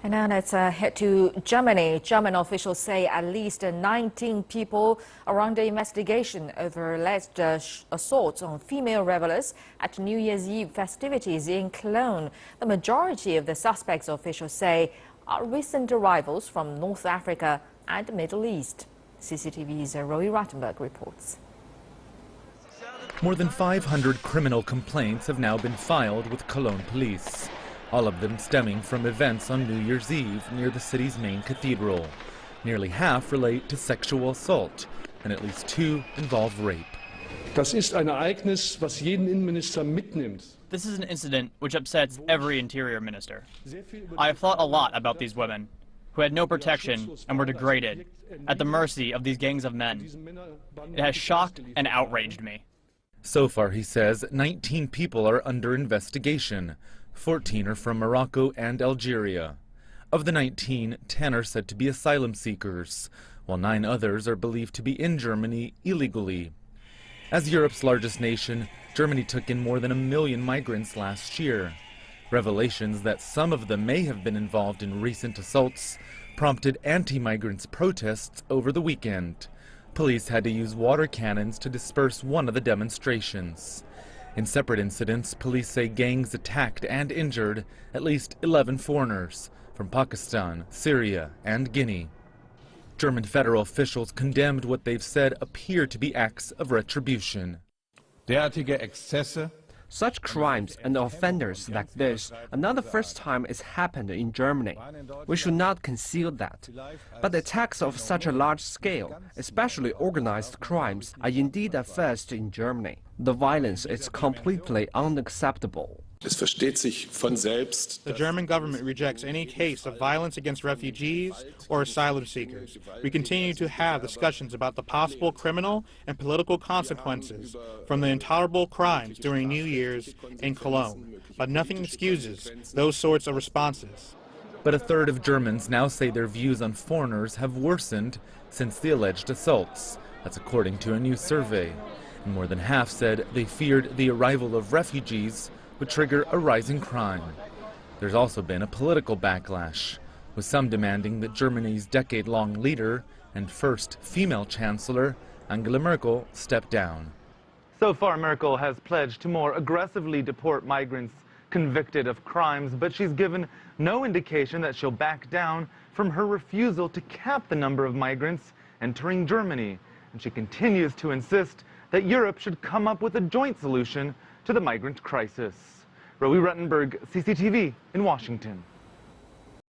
And now let's head to Germany. German officials say at least 19 people are under investigation over alleged assaults on female revelers at New Year's Eve festivities in Cologne. The majority of the suspects, officials say, are recent arrivals from North Africa and the Middle East. CCTV's Roy Rattenberg reports. More than 500 criminal complaints have now been filed with Cologne police, all of them stemming from events on New Year's Eve near the city's main cathedral. Nearly half relate to sexual assault, and at least 2 involve rape. Das ist ein Ereignis, was jeden Innenminister mitnimmt. This is an incident which upsets every interior minister. I have thought a lot about these women, who had no protection and were degraded, at the mercy of these gangs of men. It has shocked and outraged me. So far, he says, 19 people are under investigation. 14 are from Morocco and Algeria. Of the 19, 10 are said to be asylum seekers, while 9 others are believed to be in Germany illegally. As Europe's largest nation, Germany took in more than 1 million migrants last year. Revelations that some of them may have been involved in recent assaults prompted anti-migrants protests over the weekend. Police had to use water cannons to disperse one of the demonstrations. In separate incidents, police say gangs attacked and injured at least 11 foreigners from Pakistan, Syria, and Guinea. German federal officials condemned what they've said appear to be acts of retribution. Derartige Exzesse. Such crimes and offenders like this are not the first time it's happened in Germany. We should not conceal that. But attacks of such a large scale, especially organized crimes, are indeed a first in Germany. The violence is completely unacceptable. Es versteht sich von selbst. The German government rejects any case of violence against refugees or asylum seekers. We continue to have discussions about the possible criminal and political consequences from the intolerable crimes during New Year's in Cologne, but nothing excuses those sorts of responses. But a third of Germans now say their views on foreigners have worsened since the alleged assaults. That's according to a new survey. And more than half said they feared the arrival of refugees would trigger a rising crime. There's also been a political backlash, with some demanding that Germany's decade-long leader and first female chancellor, Angela Merkel, step down. So far, Merkel has pledged to more aggressively deport migrants convicted of crimes, but she's given no indication that she'll back down from her refusal to cap the number of migrants entering Germany. And she continues to insist that Europe should come up with a joint solution to the migrant crisis. Roy Rattenberg, CCTV in Washington.